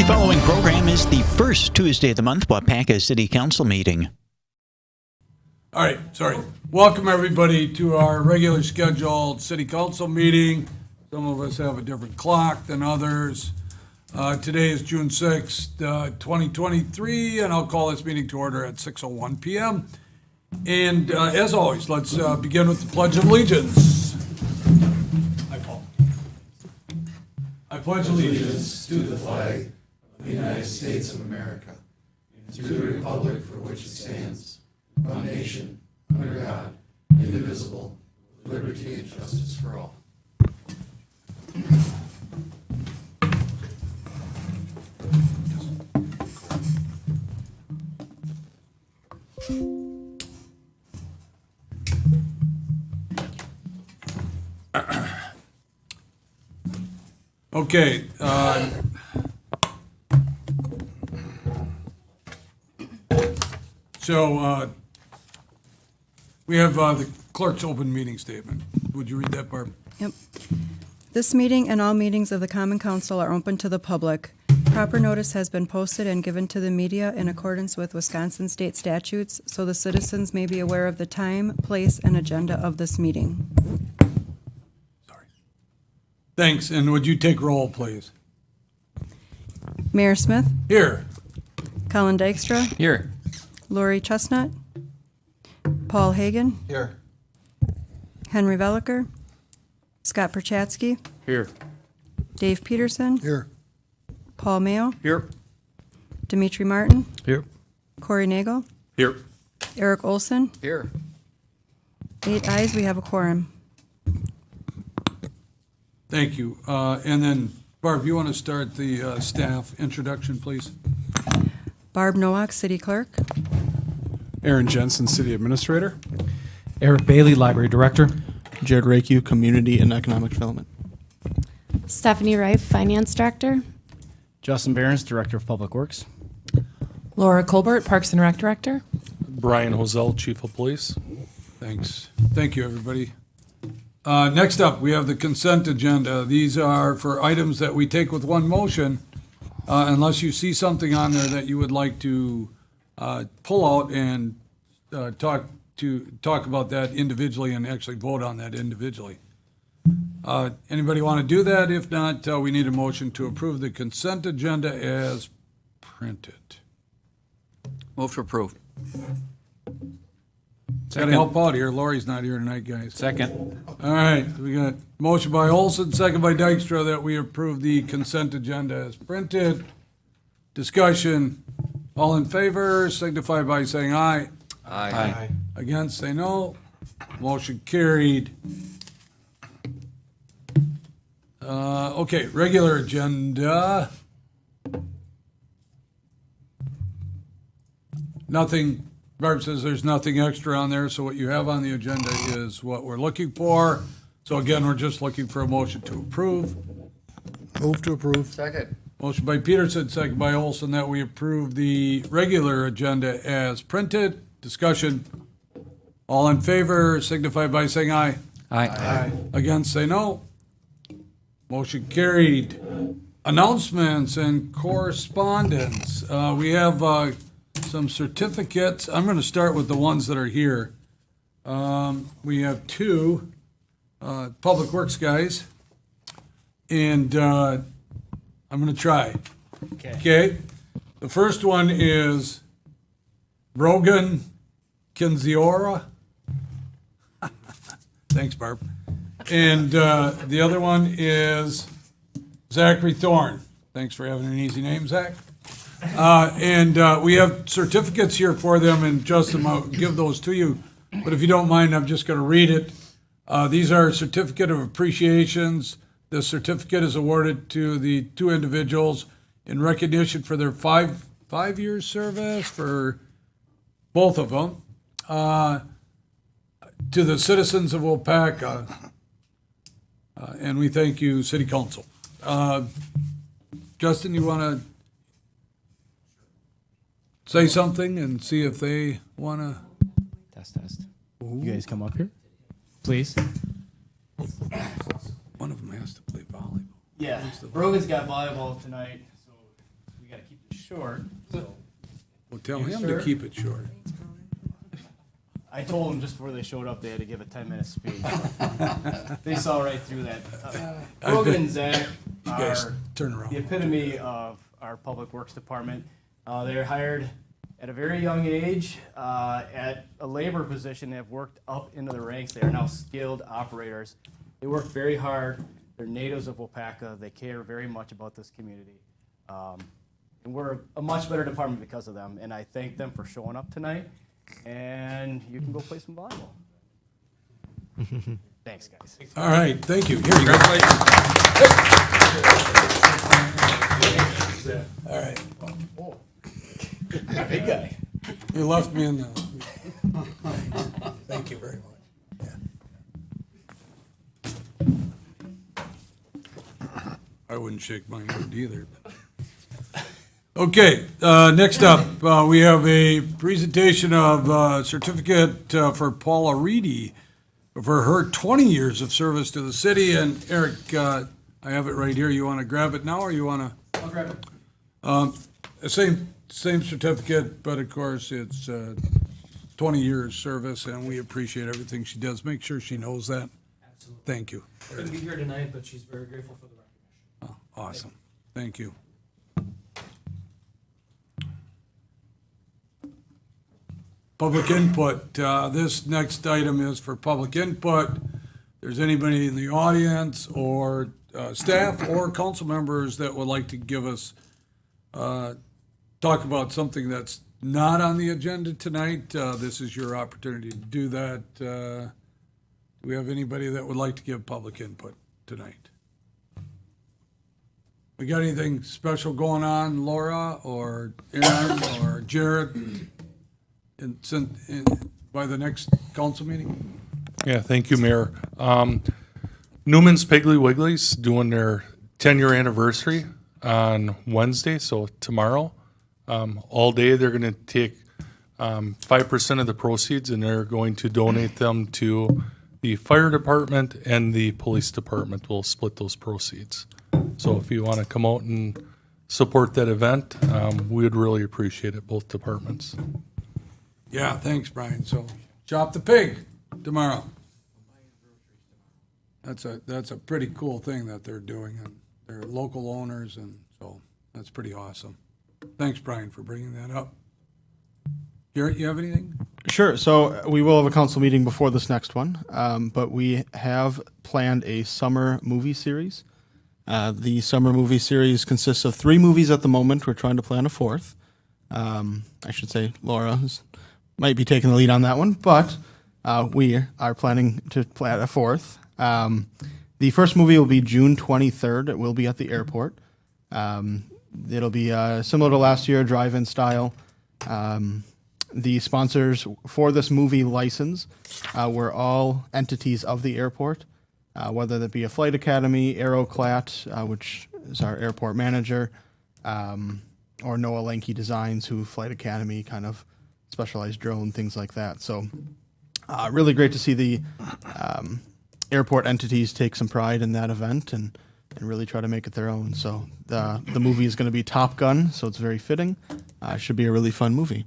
The following program is the first Tuesday of the month Waupaca City Council meeting. All right, sorry. Welcome, everybody, to our regular scheduled city council meeting. Some of us have a different clock than others. Today is June 6th, 2023, and I'll call this meeting to order at 6:01 p.m. And as always, let's begin with the Pledge of Allegiance. I, Paul. I pledge allegiance to the flag of the United States of America and to the republic for which it stands, one nation, under God, indivisible, with liberty and justice for all. Okay. So we have the clerk's open meeting statement. Would you read that, Barb? Yep. This meeting and all meetings of the Common Council are open to the public. Proper notice has been posted and given to the media in accordance with Wisconsin state statutes, so the citizens may be aware of the time, place, and agenda of this meeting. Sorry. Thanks. And would you take roll, please? Mayor Smith, Here. Colin Dykstra, Here. Lori Chestnut, Paul Hagan, Here. Henry Veliker, Scott Perchatsky, Here. Dave Peterson, Here. Paul Mayo, Here. Dimitri Martin, Here. Corey Nagel, Here. Eric Olson. Here. 8 ayes, we have a quorum. Thank you. And then, Barb, you want to start the staff introduction, please? Barb Nowak, City Clerk. Aaron Jensen, City Administrator. Eric Bailey, Library Director. Jared Rakeu, Community and Economic Development. Stephanie Reif, Finance Director. Justin Behrens, Director of Public Works. Laura Colbert, Parks and Rec Director. Brian Hosell, Chief of Police. Thanks. Thank you, everybody. Next up, we have the consent agenda. These are for items that we take with one motion, unless you see something on there that you would like to pull out and talk about that individually and actually vote on that individually. Anybody want to do that? If not, we need a motion to approve the consent agenda as printed. Move to approve. Got to help out here. Lori's not here tonight, guys. Second. All right, we got motion by Olson, second by Dykstra, that we approve the consent agenda as printed. Discussion. All in favor, signify by saying aye. Aye. Against, say no. Motion carried. Okay, regular agenda. Nothing, Barb says there's nothing extra on there, so what you have on the agenda is what we're looking for. So again, we're just looking for a motion to approve. Move to approve. Second. Motion by Peterson, second by Olson, that we approve the regular agenda as printed. Discussion. All in favor, signify by saying aye. Aye. Against, say no. Motion carried. Announcements and correspondence. We have some certificates. I'm going to start with the ones that are here. We have two Public Works guys, and I'm going to try. Okay. The first one is Brogan Kinziora. Thanks, Barb. And the other one is Zachary Thorne. Thanks for having an easy name, Zach. And we have certificates here for them, and Justin, I'll give those to you. But if you don't mind, I'm just going to read it. These are certificate of appreciations. The certificate is awarded to the two individuals in recognition for their five years service for both of them. To the citizens of Waupaca, and we thank you, City Council. Justin, you want to say something and see if they want to? Test. You guys come up here, please. One of them has to play volleyball. Yeah, Brogan's got volleyball tonight, so gotta keep it short. So Well, tell him to keep it short. I told them just before they showed up, they had to give a 10-minute speech. They saw right through that. Brogan and Zach guys are turn around. the epitome of our public works department. They're hired at a very young age at a labor position. They have worked up into the ranks. They are now skilled operators. They work very hard. They're natives of Waupaca. They care very much about this community. And we're a much better department because of them. And I thank them for showing up tonight. And you can go play some volleyball. Thanks, guys. All right, thank you. Here you go. All right. Big guy. You left me in the. Thank you very much. I wouldn't shake my hand either. Okay, next up, we have a presentation of certificate for Paula Reedy for her 20 years of service to the city. And Eric, I have it right here. You want to grab it now, or you want to? I'll grab it. Same certificate, but of course, it's 20 years service, and we appreciate everything she does. Make sure she knows that. Absolutely. Thank you. Couldn't be here tonight, but she's very grateful for the recognition. Oh, awesome. Thank you. Public input. This next item is for public input. If there's anybody in the audience or staff or council members that would like to give us, talk about something that's not on the agenda tonight, this is your opportunity to do that. Do we have anybody that would like to give public input tonight? We got anything special going on, Laura or Aaron or Jared, by the next council meeting? Yeah, thank you, Mayor. Newman's Piggly Wiggly's doing their 10-year anniversary on Wednesday, so tomorrow. All day they're going to take 5% of the proceeds and they're going to donate them to the fire department and the police department. Will split those proceeds. So if you want to come out and support that event, we would really appreciate it, both departments. Yeah, thanks, Brian. So chop the pig tomorrow. That's a pretty cool thing that they're doing, and they're local owners, and so that's pretty awesome. Thanks, Brian, for bringing that up. Garrett, you have anything? Sure. So we will have a council meeting before this next one, but we have planned a summer movie series. The summer movie series consists of 3 movies at the moment. We're trying to plan a 4th. I should say Laura might be taking the lead on that one, but we are planning to plan a 4th. The first movie will be June 23rd. It will be at the airport. It'll be similar to last year, drive-in style. The sponsors for this movie license were all entities of the airport, whether that be a flight academy, Aeroclat, which is our airport manager, or Noah Lanky Designs, who Flight Academy kind of specialized drone, things like that. So really great to see the airport entities take some pride in that event and really try to make it their own. So the movie is going to be Top Gun, so it's very fitting. Should be a really fun movie.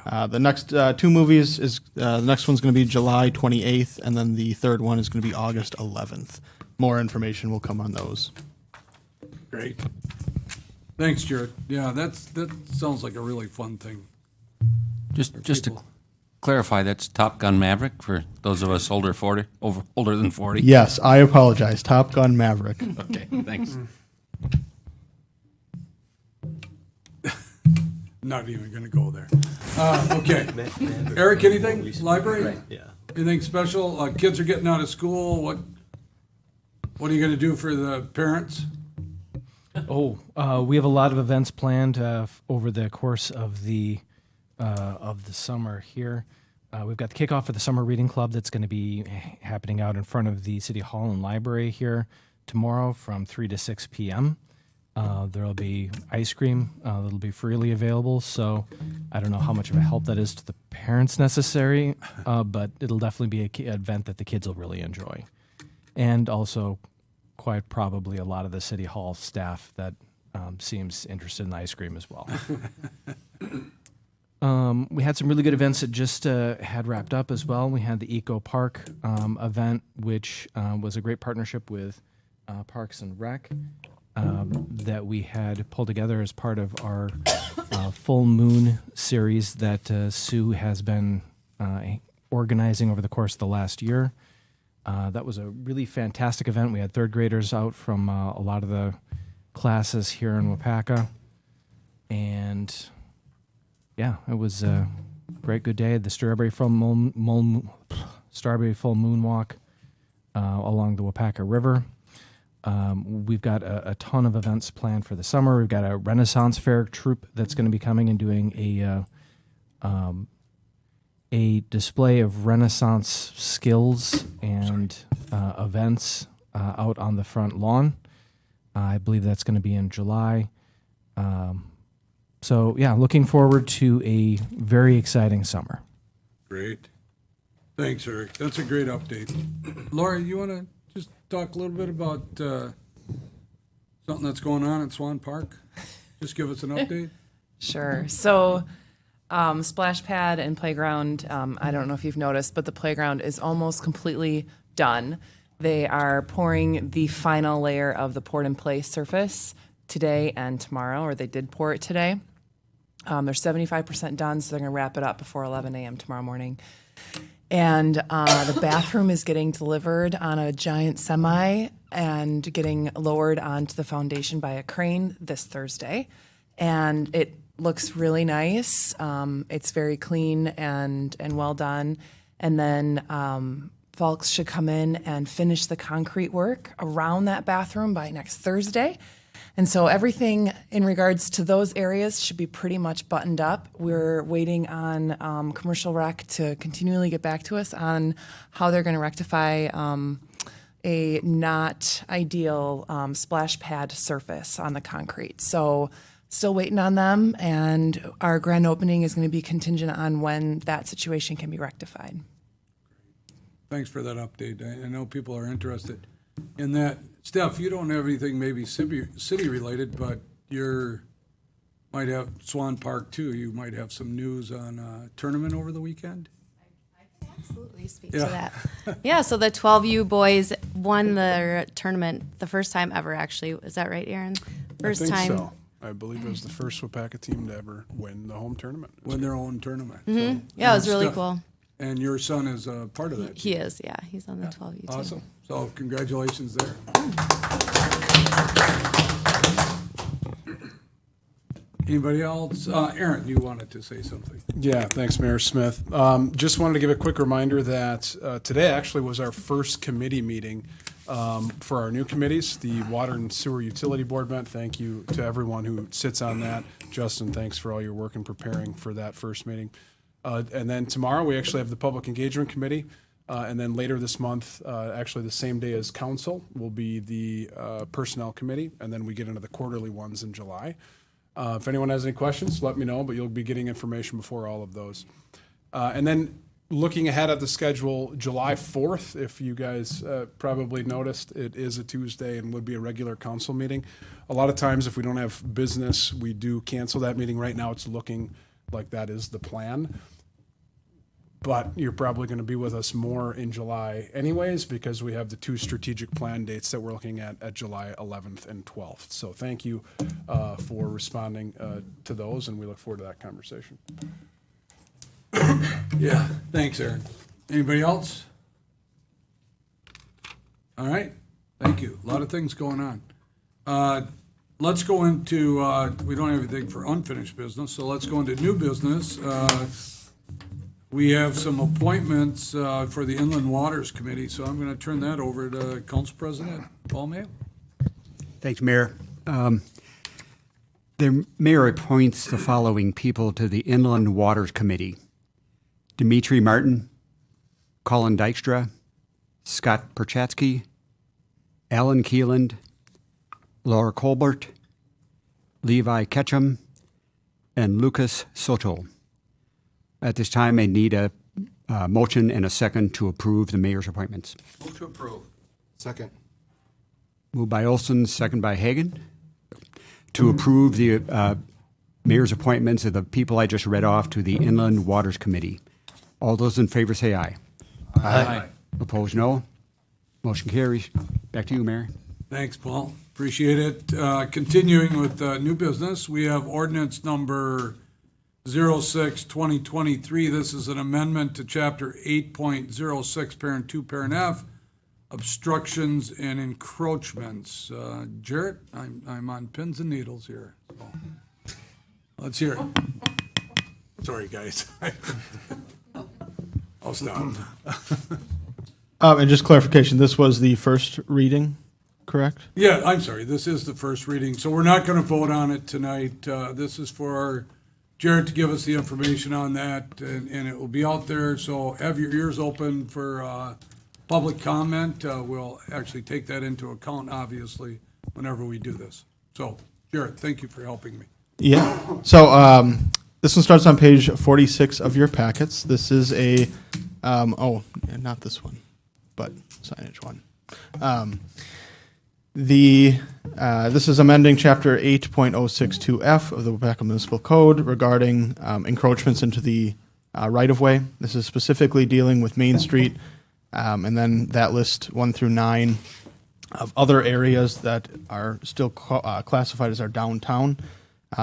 The next 2 movies is the next one's going to be July 28th, and then the third one is going to be August 11th. More information will come on those. Great. Thanks, Jared. Yeah, that sounds like a really fun thing. Just to clarify, that's Top Gun Maverick for those of us older than 40. Yes, I apologize. Top Gun Maverick. Okay, thanks. Not even going to go there. Okay. Eric, anything? Library? Yeah. Anything special? Kids are getting out of school. What are you going to do for the parents? We have a lot of events planned over the course of the summer here. We've got the kickoff of the Summer Reading Club that's going to be happening out in front of the City Hall and Library here tomorrow from 3 to 6 p.m. There will be ice cream that'll be freely available, so I don't know how much of a help that is to the parents necessary, but it'll definitely be an event that the kids will really enjoy. And also, quite probably, a lot of the City Hall staff that seems interested in ice cream as well. We had some really good events that just had wrapped up as well. We had the Eco Park event, which was a great partnership with Parks and Rec that we had pulled together as part of our full moon series that Sue has been organizing over the course of the last year. That was a really fantastic event. We had third graders out from a lot of the classes here in Waupaca. And yeah, it was a great, good day. The Strawberry Full Moon Walk along the Waupaca River. We've got a ton of events planned for the summer. We've got a Renaissance Fair troupe that's going to be coming and doing a display of Renaissance skills and events out on the front lawn. I believe that's going to be in July. So, yeah, looking forward to a very exciting summer. Great. Thanks, Eric. That's a great update. Laura, you want to just talk a little bit about something that's going on at Swan Park? Just give us an update. Sure. So, splash pad and playground, I don't know if you've noticed, but the playground is almost completely done. They are pouring the final layer of the poured in place surface today and tomorrow, or they did pour it today. They're 75% done, so they're going to wrap it up before 11 a.m. tomorrow morning. And the bathroom is getting delivered on a giant semi and getting lowered onto the foundation by a crane this Thursday. And it looks really nice. It's very clean and well done. And then folks should come in and finish the concrete work around that bathroom by next Thursday. And so everything in regards to those areas should be pretty much buttoned up. We're waiting on Commercial Rec to continually get back to us on how they're going to rectify a not ideal splash pad surface on the concrete. So still waiting on them, and our grand opening is going to be contingent on when that situation can be rectified. Thanks for that update. I know people are interested in that. Steph, you don't have anything maybe city related, but you might have Swan Park too. You might have some news on a tournament over the weekend. I can absolutely speak to that. Yeah, so the 12U boys won the tournament the first time ever, actually. Is that right, Aaron? First I think time. so. I believe it was the first Waupaca team to ever win the home tournament. Win their own tournament. Mm-hmm. So, Yeah, it was and really Steph- cool. And your son is a part of that. He is, yeah. He's on the 12U team. Awesome. So congratulations there. Anybody else? Aaron, you wanted to say something. Yeah, thanks, Mayor Smith. Just wanted to give a quick reminder that today actually was our first committee meeting for our new committees. The Water and Sewer Utility Board met. Thank you to everyone who sits on that. Justin, thanks for all your work in preparing for that first meeting. And then tomorrow, we actually have the Public Engagement Committee. And then later this month, actually the same day as council, will be the Personnel Committee. And then we get into the quarterly ones in July. If anyone has any questions, let me know, but you'll be getting information before all of those. And then looking ahead at the schedule, July 4th, if you guys probably noticed, it is a Tuesday and would be a regular council meeting. A lot of times, if we don't have business, we do cancel that meeting. Right now, it's looking like that is the plan. But you're probably going to be with us more in July anyways, because we have the two strategic plan dates that we're looking at July 11th and 12th. So thank you for responding to those, and we look forward to that conversation. Yeah, thanks, Aaron. Anybody else? All right, thank you. A lot of things going on. Let's go into, we don't have anything for unfinished business, so let's go into new business. We have some appointments for the Inland Waters Committee, so I'm going to turn that over to Council President Paul Mayo. Thanks, Mayor. The mayor appoints the following people to the Inland Waters Committee: Dimitri Martin, Colin Dykstra, Scott Perchatsky, Alan Keeland, Laura Colbert, Levi Ketchum, and Lucas Soto. At this time, I need a motion and a second to approve the mayor's appointments. Move to approve. Second. Moved by Olson, second by Hagan. to approve the mayor's appointments of the people I just read off to the Inland Waters Committee. All those in favor say aye. Aye. Opposed, no. Motion carries. Back to you, Mayor. Thanks, Paul. Appreciate it. Continuing with new business, we have ordinance number 06-2023. This is an amendment to Chapter 8.06, Parent 2, Parent F, obstructions and encroachments. Jarrett, I'm on pins and needles here. So let's hear it. Sorry, guys. I'll stop. And just clarification, this was the first reading, correct? Yeah, I'm sorry. This is the first reading, so we're not going to vote on it tonight. This is for Jared to give us the information on that, and it will be out there. So have your ears open for public comment. We'll actually take that into account, obviously, whenever we do this. So, Jared, thank you for helping me. Yeah. So this one starts on page 46 of your packets. This is a, not this one, but signage one. This is amending Chapter 8.062F of the Waupaca Municipal Code regarding encroachments into the right-of-way. This is specifically dealing with Main Street, and then that list 1 through 9 of other areas that are still classified as our downtown.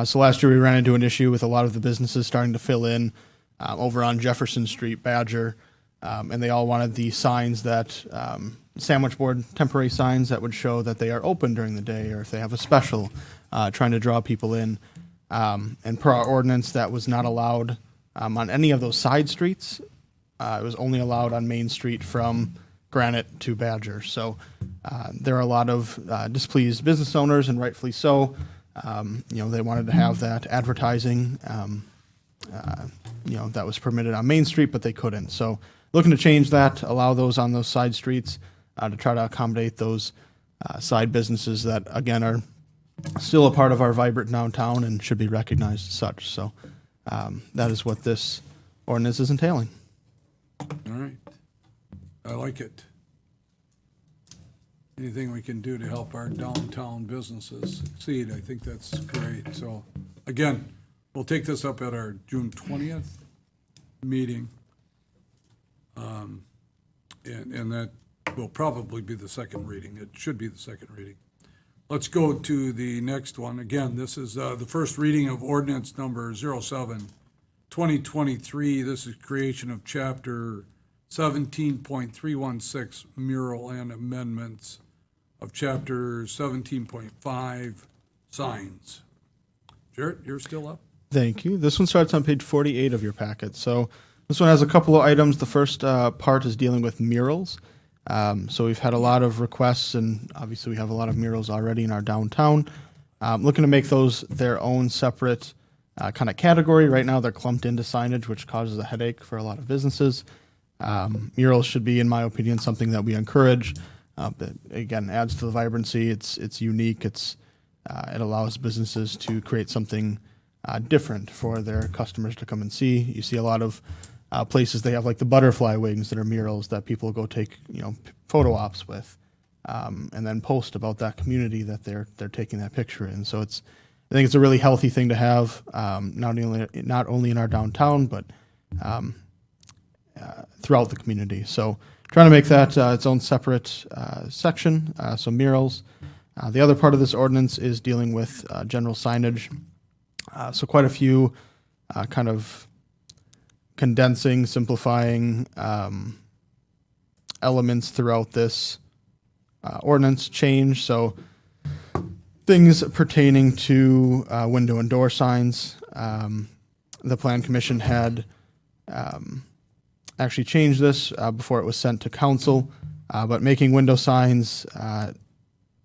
So last year we ran into an issue with a lot of the businesses starting to fill in over on Jefferson Street, Badger, and they all wanted the signs that sandwich board temporary signs that would show that they are open during the day, or if they have a special, trying to draw people in. And per our ordinance, that was not allowed on any of those side streets. It was only allowed on Main Street from Granite to Badger. So there are a lot of displeased business owners, and rightfully so. They wanted to have that advertising, that was permitted on Main Street, but they couldn't. So looking to change that, allow those on those side streets to try to accommodate those side businesses that, again, are still a part of our vibrant downtown and should be recognized as such. So that is what this ordinance is entailing. All right. I like it. Anything we can do to help our downtown businesses succeed, I think that's great. So, again, we'll take this up at our June 20th meeting. And that will probably be the second reading. It should be the second reading. Let's go to the next one. Again, this is the first reading of ordinance number 07-2023. This is creation of Chapter 17.316, mural and amendments of Chapter 17.5, signs. Jarrett, you're still up? Thank you. This one starts on page 48 of your packet. So this one has a couple of items. The first part is dealing with murals. So we've had a lot of requests, and obviously we have a lot of murals already in our downtown. Looking to make those their own separate kind of category. Right now they're clumped into signage, which causes a headache for a lot of businesses. Murals should be, in my opinion, something that we encourage. But again, adds to the vibrancy. It's unique. It allows businesses to create something different for their customers to come and see. You see a lot of places they have like the butterfly wings that are murals that people go take photo ops with, and then post about that community that they're taking that picture in. So I think it's a really healthy thing to have, not only in our downtown but throughout the community. So trying to make that its own separate section. So murals. The other part of this ordinance is dealing with general signage. So quite a few kind of condensing, simplifying elements throughout this ordinance change. So things pertaining to window and door signs. The Plan Commission had actually changed this before it was sent to council, but making window signs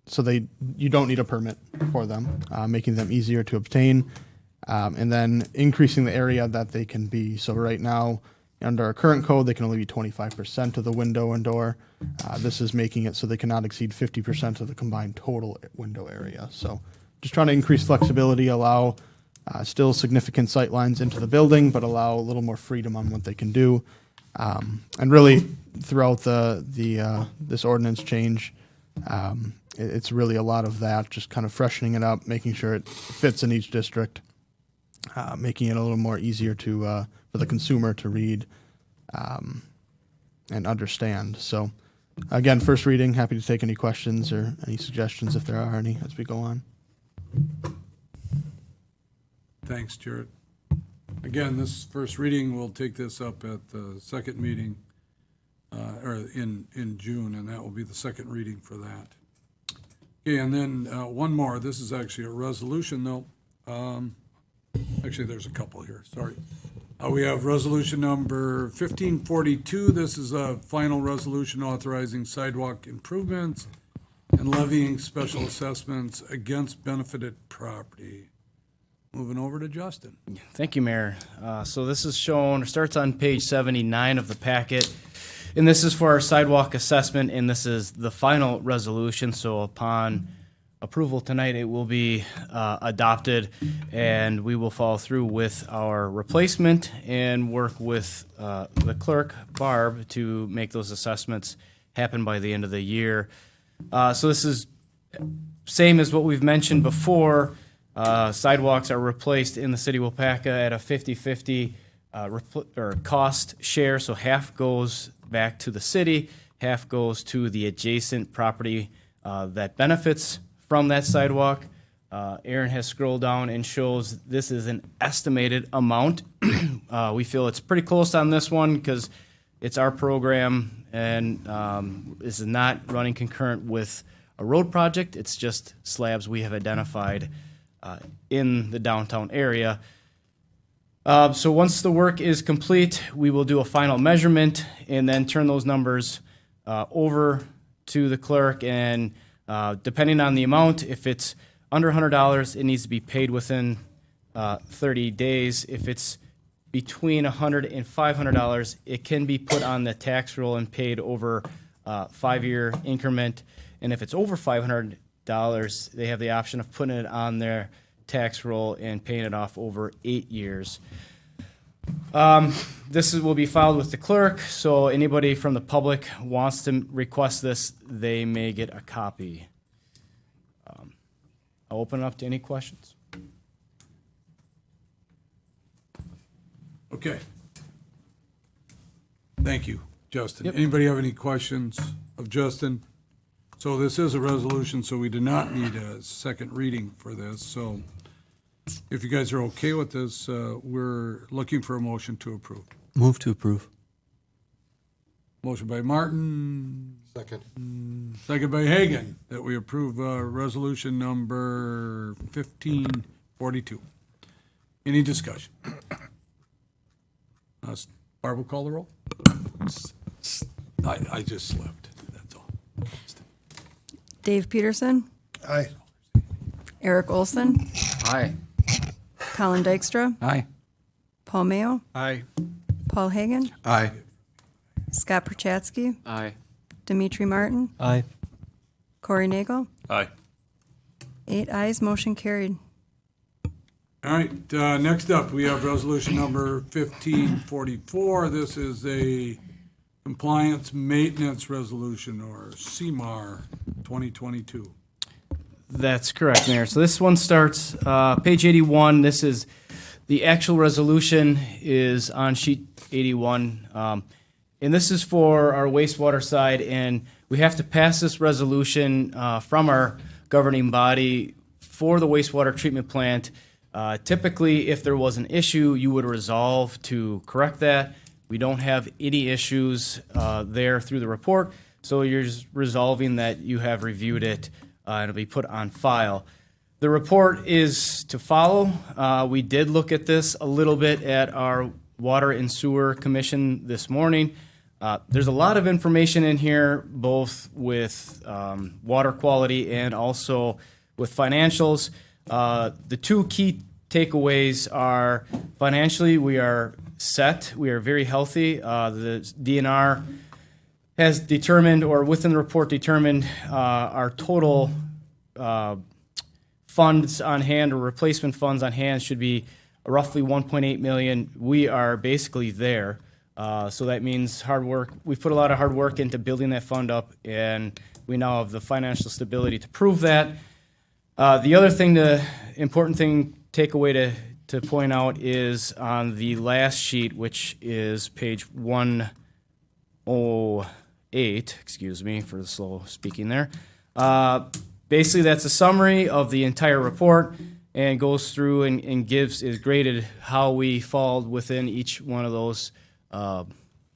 so you don't need a permit for them, making them easier to obtain. And then increasing the area that they can be. So right now, under our current code, they can only be 25% of the window and door. This is making it so they cannot exceed 50% of the combined total window area. So just trying to increase flexibility, allow still significant sight lines into the building, but allow a little more freedom on what they can do. And really, throughout this ordinance change, it's really a lot of that, just kind of freshening it up, making sure it fits in each district, making it a little more easier to for the consumer to read and understand. So, again, first reading. Happy to take any questions or any suggestions if there are any as we go on. Thanks, Jared. Again, this first reading, we'll take this up at the second meeting, or in June, and that will be the second reading for that. Okay, and then one more. This is actually a resolution, though. Actually, there's a couple here, sorry. We have resolution number 1542. This is a final resolution authorizing sidewalk improvements and levying special assessments against benefited property. Moving over to Justin. Thank you, Mayor. So this is shown, starts on page 79 of the packet, and this is for our sidewalk assessment, and this is the final resolution. So upon approval tonight, it will be adopted, and we will follow through with our replacement and work with the clerk, Barb, to make those assessments happen by the end of the year. So this is same as what we've mentioned before. Sidewalks are replaced in the city of Waupaca at a 50-50 cost share, so half goes back to the city, half goes to the adjacent property that benefits from that sidewalk. Aaron has scrolled down and shows this is an estimated amount. We feel it's pretty close on this one because it's our program and this is not running concurrent with a road project. It's just slabs we have identified in the downtown area. So once the work is complete, we will do a final measurement and then turn those numbers over to the clerk. And depending on the amount, if it's under $100, it needs to be paid within 30 days. If it's between $100 and $500, it can be put on the tax roll and paid over a 5-year increment. And if it's over $500, they have the option of putting it on their tax roll and paying it off over 8 years. Will be filed with the clerk, so anybody from the public wants to request this, they may get a copy. I'll open it up to any questions. Okay. Thank you, Justin. Anybody have any questions of Justin? So this is a resolution, so we do not need a second reading for this. So if you guys are okay with this, we're looking for a motion to approve. Move to approve. Motion by Martin, Second. second by Hagan, that we approve resolution number 1542. Any discussion? Barb will call the roll. I just slept, that's all. Dave Peterson, Aye. Eric Olson, Aye. Colin Dykstra, Aye. Paul Mayo, Aye. Paul Hagan, Aye. Scott Perchatsky, Aye. Dimitri Martin, Aye. Corey Nagel. Aye. 8 ayes, motion carried. All right, next up, we have resolution number 1544. This is a compliance maintenance resolution, or CMAR 2022. That's correct, Mayor. So this one starts, page 81. This is, the actual resolution is on sheet 81. And this is for our wastewater side, and we have to pass this resolution from our governing body for the wastewater treatment plant. Typically, if there was an issue, you would resolve to correct that. We don't have any issues there through the report, so you're just resolving that you have reviewed it and it'll be put on file. The report is to follow. We did look at this a little bit at our Water and Sewer Commission this morning. There's a lot of information in here, both with water quality and also with financials. The two key takeaways are financially, we are set. We are very healthy. The DNR has determined, or within the report determined, our total funds on hand or replacement funds on hand should be roughly 1.8 million. We are basically there. So that means hard work. We've put a lot of hard work into building that fund up, and we now have the financial stability to prove that. The other thing, important thing, takeaway to point out is on the last sheet, which is page 108, excuse me for the slow speaking there. Basically, that's a summary of the entire report and goes through and is graded how we fall within each one of those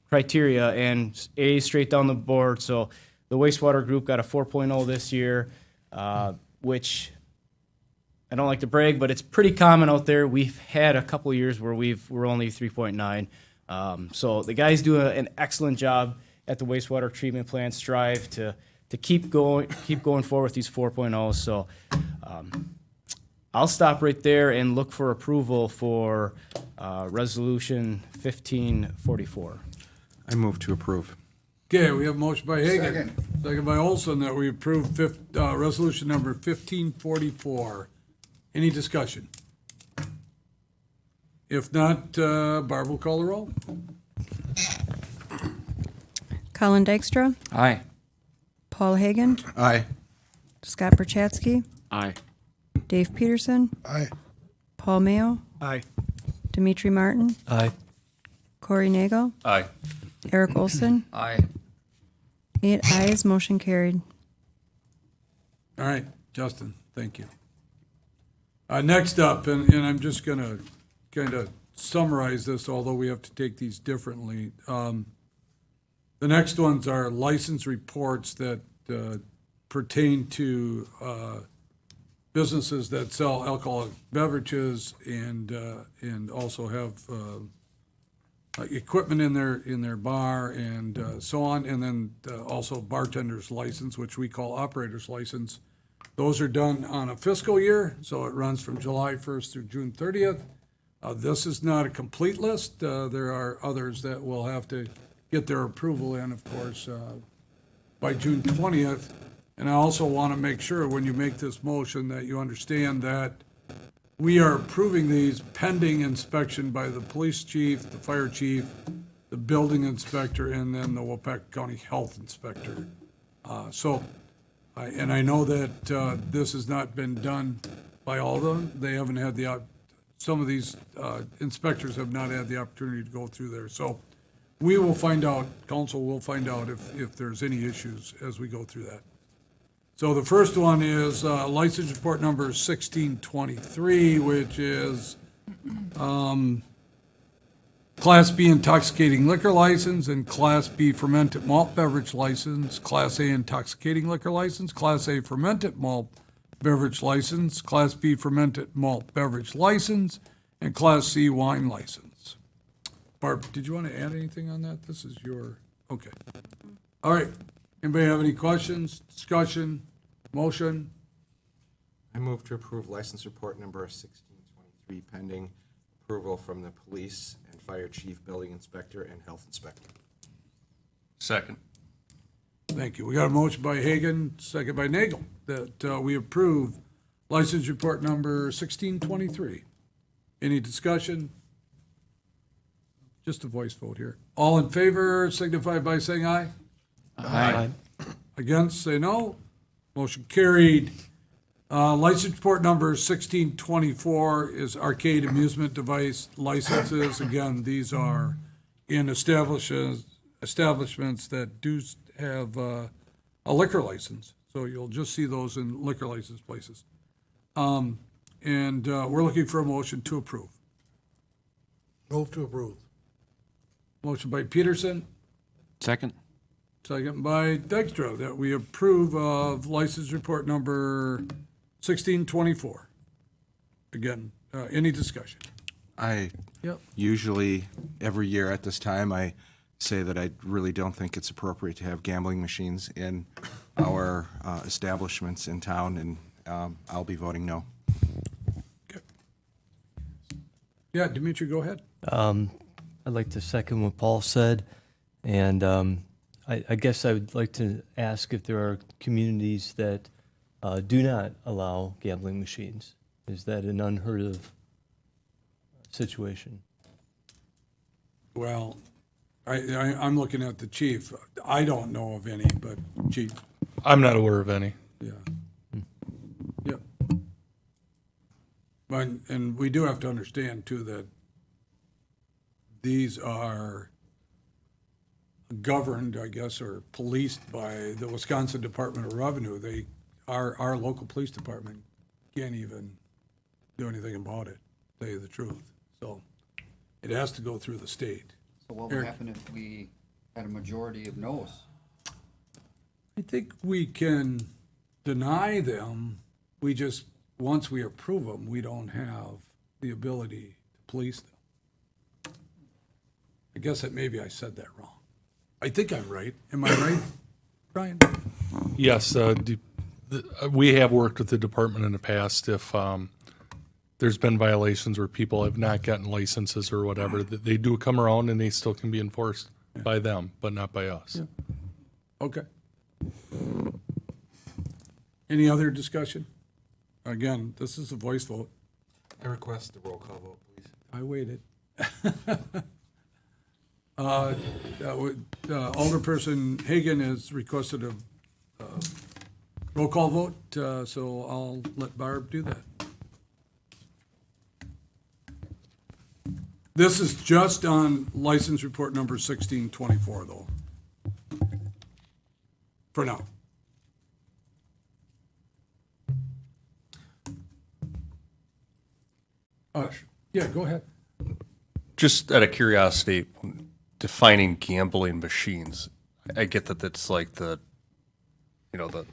criteria, and A straight down the board. So the wastewater group got a 4.0 this year, which I don't like to brag, but it's pretty common out there. We've had a couple years where we're only 3.9. So the guys do an excellent job at the wastewater treatment plant. Strive to keep going forward with these 4.0s. So I'll stop right there and look for approval for resolution 1544. I move to approve. Okay, we have a motion by Hagan, second by Olson, that we approve resolution number 1544. Any discussion? If not, Barb will call the roll. Colin Dykstra, Aye. Paul Hagan, Aye. Scott Perchatsky, Aye. Dave Peterson, Aye. Paul Mayo, Aye. Dimitri Martin, Aye. Corey Nagel, Aye. Eric Olson. Aye. 8 ayes, motion carried. All right, Justin, thank you. Next up, and I'm just going to kind of summarize this, although we have to take these differently. The next ones are license reports that pertain to businesses that sell alcoholic beverages and also have equipment in their bar and so on, and then also bartender's license, which we call operator's license. Those are done on a fiscal year, so it runs from July 1st through June 30th. This is not a complete list. There are others that will have to get their approval in, of course, by June 20th. And I also want to make sure when you make this motion that you understand that we are approving these pending inspection by the police chief, the fire chief, the building inspector, and then the Waupaca County Health Inspector. And I know that this has not been done by all of them. They haven't had some of these inspectors have not had the opportunity to go through there. So we will find out, council will find out if there's any issues as we go through that. So the first one is license report number 1623, which is Class B intoxicating liquor license and Class B fermented malt beverage license, Class A intoxicating liquor license, Class A fermented malt beverage license, Class B fermented malt beverage license, and Class C wine license. Barb, did you want to add anything on that? This is your, okay. All right. Anybody have any questions, discussion, motion? I move to approve license report number 1623 pending approval from the police and fire chief, building inspector, and health inspector. Second. Thank you. We got a motion by Hagan, second by Nagel, that we approve license report number 1623. Any discussion? Just a voice vote here. All in favor signify by saying aye. Aye. Against, say no. Motion carried. License report number 1624 is arcade amusement device licenses. Again, these are in establishments that do have a liquor license. So you'll just see those in liquor license places. And we're looking for a motion to approve. Move to approve. Motion by Peterson, Second. second by Dykstra, that we approve of license report number 1624. Again, any discussion? I Yep. usually, every year at this time, I say that I really don't think it's appropriate to have gambling machines in our establishments in town, and I'll be voting no. Yeah, Dimitri, go ahead. I'd like to second what Paul said, and I guess I would like to ask if there are communities that do not allow gambling machines. Is that an unheard of situation? Well, I'm looking at the chief. I don't know of any, but chief, I'm not aware of any. yeah. Yep. But, and we do have to understand too that these are governed, I guess, or policed by the Wisconsin Department of Revenue. Our local police department can't even do anything about it, to tell you the truth. So it has to go through the state. So what would happen if we had a majority of no's? I think we can deny them. We just, once we approve them, we don't have the ability to police them. I guess that maybe I said that wrong. I think I'm right. Am I right, Brian? Yes, we have worked with the department in the past. If there's been violations where people have not gotten licenses or whatever, that they do come around and they still can be enforced by them, but not by us. Okay. Any other discussion? Again, this is a voice vote. I request the roll call vote, please. I waited. Alderperson Hagan has requested a roll call vote, so I'll let Barb do that. This is just on license report number 1624, though. For now. Yeah, go ahead. Just out of curiosity, defining gambling machines, I get that that's like the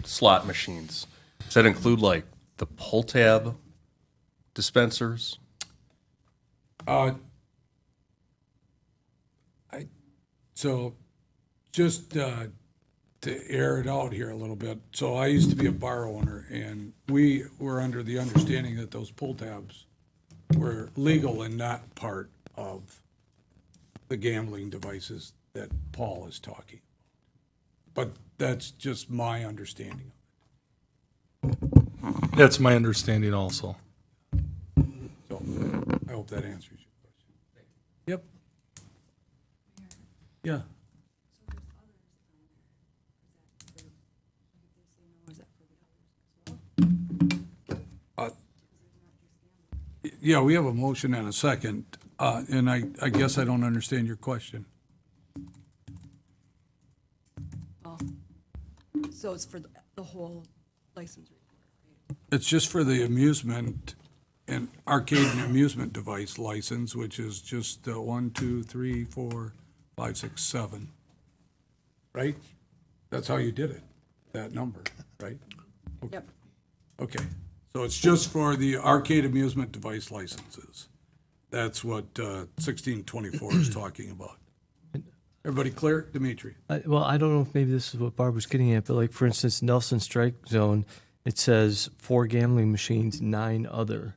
slot machines. Does that include like the pull tab dispensers? So just to air it out here a little bit, so I used to be a bar owner, and we were under the understanding that those pull tabs were legal and not part of the gambling devices that Paul is talking. But that's just my understanding. That's my understanding also. So I hope that answers your question. Yep. Yeah. Yeah, we have a motion and a second, and I guess I don't understand your question. So it's for the whole license report? It's just for the amusement and arcade and amusement device license, which is just 1, 2, 3, 4, 5, 6, 7. Right? That's how you did it, that number, right? Okay. Yep. Okay, so it's just for the arcade amusement device licenses. That's what 1624 is talking about. Everybody clear? Dimitri? Well, I don't know if maybe this is what Barb was getting at, but like, for instance, Nelson Strike Zone, it says 4 gambling machines, 9 other.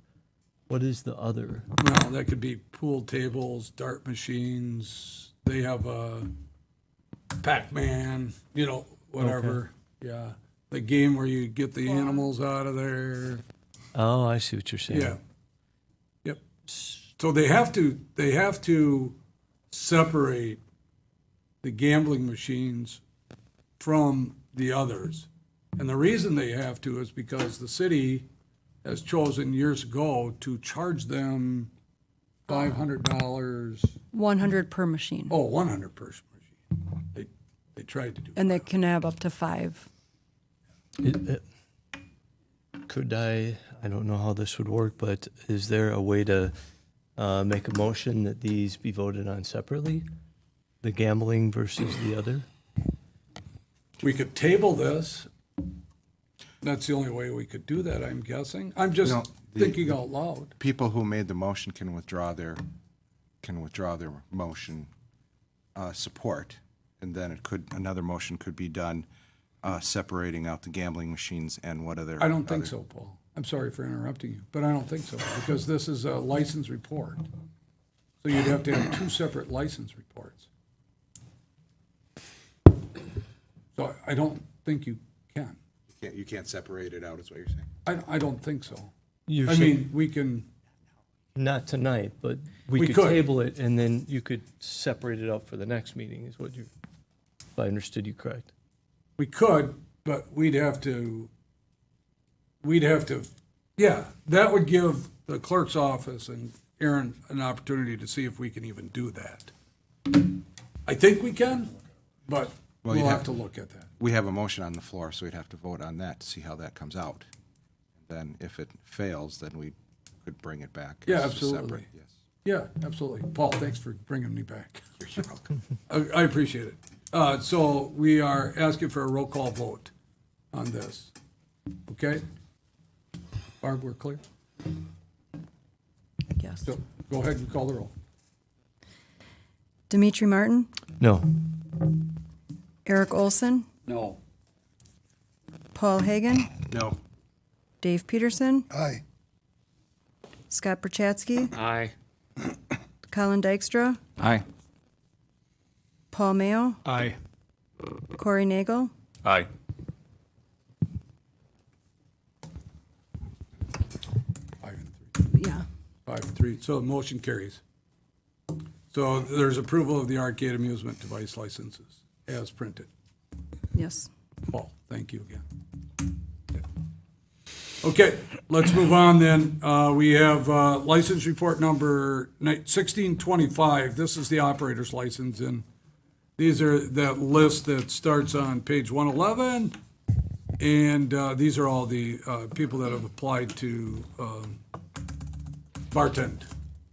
What is the other? Well, that could be pool tables, dart machines. They have a Pac-Man, whatever. Okay. Yeah, the game where you get the animals out of there. Oh, I see what you're saying. Yeah. Yep. So they have to separate the gambling machines from the others. And the reason they have to is because the city has chosen years ago to charge them $500. 100 per machine. Oh, 100 per machine. They tried to do. And they can have up to 5. Could I don't know how this would work, but is there a way to make a motion that these be voted on separately? The gambling versus the other? We could table this. That's the only way we could do that, I'm guessing. I'm just thinking out loud. People who made the motion can withdraw their motion support, and then another motion could be done separating out the gambling machines and what other. I don't think so, Paul. I'm sorry for interrupting you, but I don't think so, because this is a license report. So you'd have to have 2 separate license reports. So I don't think you can. You can't separate it out, is what you're saying? I don't think so. You're I saying- mean, we can, Not tonight, but we We could could. table it, and then you could separate it up for the next meeting, is what you, if I understood you correct. We could, but we'd have to, yeah, that would give the clerk's office and Aaron an opportunity to see if we can even do that. I think we can, but Well, we'll you'd have to look at that. We have a motion on the floor, so we'd have to vote on that to see how that comes out. Then if it fails, then we could bring it back. Yeah, as a absolutely. separate, yes. Yeah, absolutely. Paul, thanks for bringing me back. You're welcome. I appreciate it. So we are asking for a roll call vote on this. Okay? Barb, we're clear? Yes. So go ahead and call the roll. Dimitri Martin, No. Eric Olson, No. Paul Hagan, No. Dave Peterson, Aye. Scott Perchatsky, Aye. Colin Dykstra, Aye. Paul Mayo, Aye. Corey Nagel, Aye. Yeah. 5-3, so the motion carries. So there's approval of the arcade amusement device licenses as printed. yes. Paul, thank you again. Okay, let's move on then. We have license report number 1625. This is the operator's license, and these are that list that starts on page 111. And these are all the people that have applied to bartend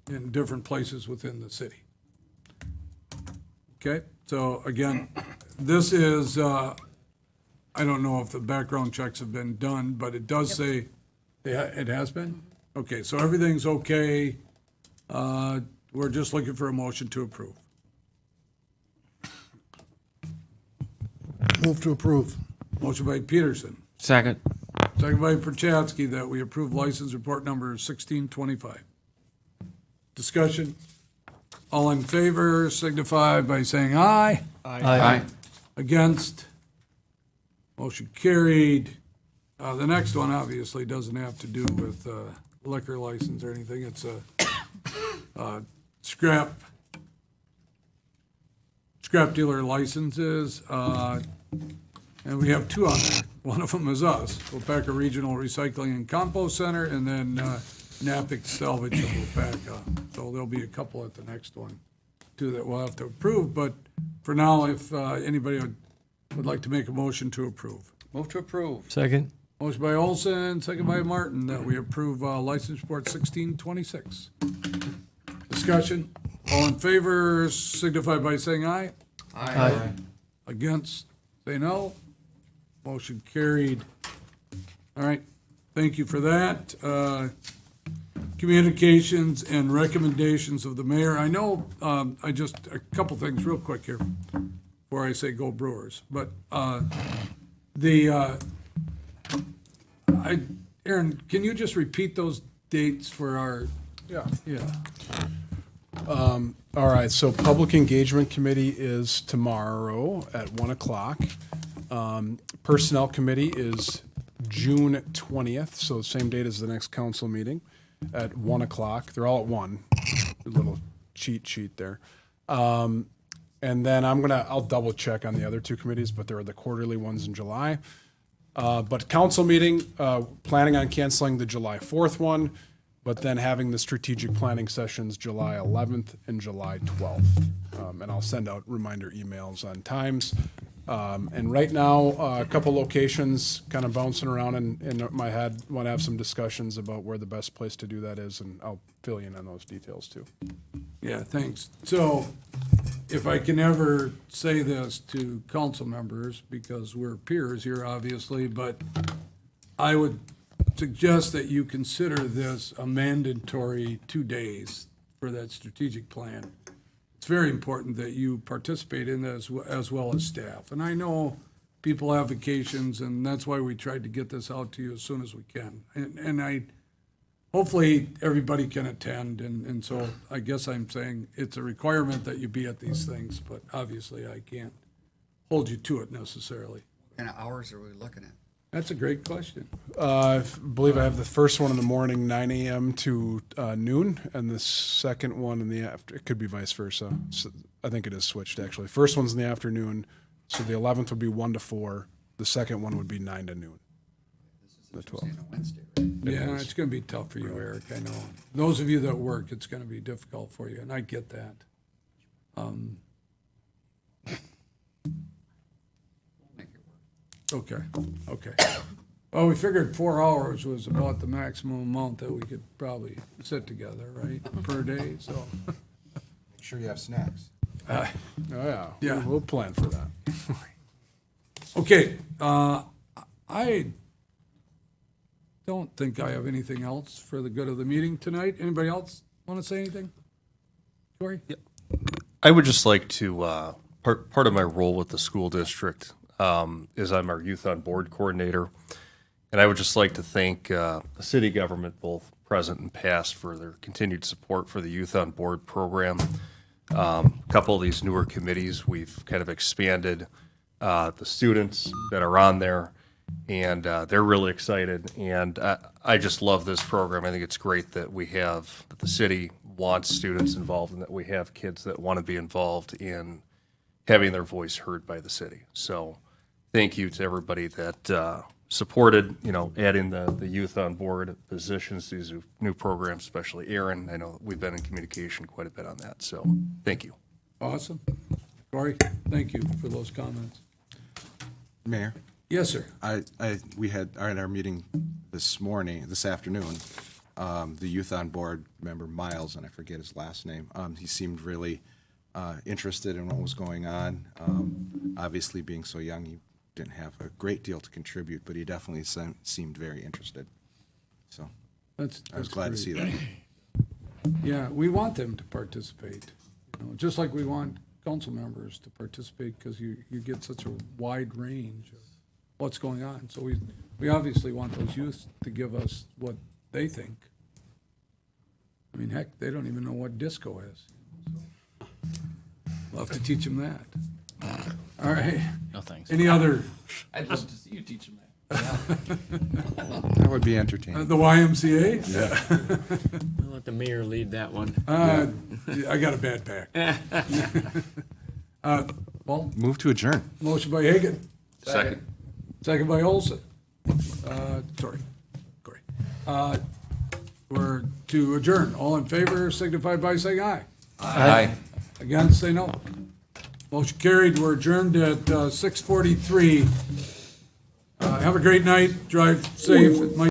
in different places within the city. Okay, so again, this is, I don't know if the background checks have been done, but it does say, it has been? Okay, so everything's okay. We're just looking for a motion to approve. Move to approve. Motion by Peterson, Second. second by Perchatsky, that we approve license report number 1625. Discussion? All in favor signify by saying aye. Aye. Against? Motion carried. The next one obviously doesn't have to do with liquor license or anything. It's a scrap dealer licenses. And we have two on there. One of them is us, Waupaca Regional Recycling and Compost Center, and then Napic Salvage of Waupaca. So there'll be a couple at the next one, too, that we'll have to approve. But for now, if anybody would like to make a motion to approve. Move to approve. Second? Motion by Olson, second by Martin, that we approve license report 1626. Discussion, all in favor signify by saying aye. Aye. Against, say no. Motion carried. All right, thank you for that. Communications and recommendations of the mayor. I know, a couple things real quick here before I say go Brewers. But Aaron, can you just repeat those dates for our? Yeah. All right, so Public Engagement Committee is tomorrow at 1 o'clock. Personnel Committee is June 20th, so the same date as the next council meeting at 1 o'clock. They're all at 1, a little cheat sheet there. And then I'll double check on the other two committees, but there are the quarterly ones in July. But council meeting, planning on canceling the July 4th one, but then having the strategic planning sessions July 11th and July 12th. And I'll send out reminder emails on times. And right now, a couple locations kind of bouncing around in my head. Want to have some discussions about where the best place to do that is, and I'll fill you in on those details too. Yeah, thanks. So if I can ever say this to council members, because we're peers here, obviously, but I would suggest that you consider this a mandatory 2 days for that strategic plan. It's very important that you participate in this as well as staff. And I know people have vacations, and that's why we tried to get this out to you as soon as we can. And hopefully, everybody can attend, and so I guess I'm saying it's a requirement that you be at these things, but obviously I can't hold you to it necessarily. What kind of hours are we looking at? That's a great question. I believe I have the first one in the morning, 9 a.m. to noon, and the second one in the after. It could be vice versa. So I think it is switched actually. First one's in the afternoon, so the 11th would be 1 to 4. The second one would be 9 to noon. The 12th. Yeah, it's going to be tough for you, Eric, I know. Those of you that work, it's going to be difficult for you, and I get that. Okay. Well, we figured 4 hours was about the maximum amount that we could probably sit together, right, per day, so. Make sure you have snacks. Oh, yeah. Yeah. We'll plan for that. Okay, I don't think I have anything else for the good of the meeting tonight. Anybody else want to say anything? Corey? I would just like to, part of my role with the school district is I'm our Youth on Board coordinator. And I would just like to thank the city government, both present and past, for their continued support for the Youth on Board program. A couple of these newer committees, we've kind of expanded the students that are on there, and they're really excited. And I just love this program. I think it's great that that the city wants students involved and that we have kids that want to be involved in having their voice heard by the city. So thank you to everybody that supported, adding the youth on board positions, these new programs, especially Aaron. I know we've been in communication quite a bit on that, so thank you. Awesome. Corey, thank you for those comments. Mayor? Yes, sir. We had, at our meeting this afternoon, the Youth on Board member, Miles, and I forget his last name, he seemed really interested in what was going on. Obviously, being so young, he didn't have a great deal to contribute, but he definitely seemed very interested. So I was glad to see that. Yeah, we want them to participate, just like we want council members to participate, because you get such a wide range of what's going on. So we obviously want those youth to give us what they think. I mean, heck, they don't even know what disco is. So we'll have to teach them that. All right. No thanks. Any other? I'd love to see you teach them that. That would be entertaining. The YMCA? Yeah. I'll let the mayor lead that one. I got a bad pack. Paul? Move to adjourn. Motion by Hagan. Second. Second by Olson. Sorry, Corey. We're to adjourn. All in favor signify by saying aye. Aye. Against, say no. Motion carried. We're adjourned at 6:43. Have a great night. Drive safe. It might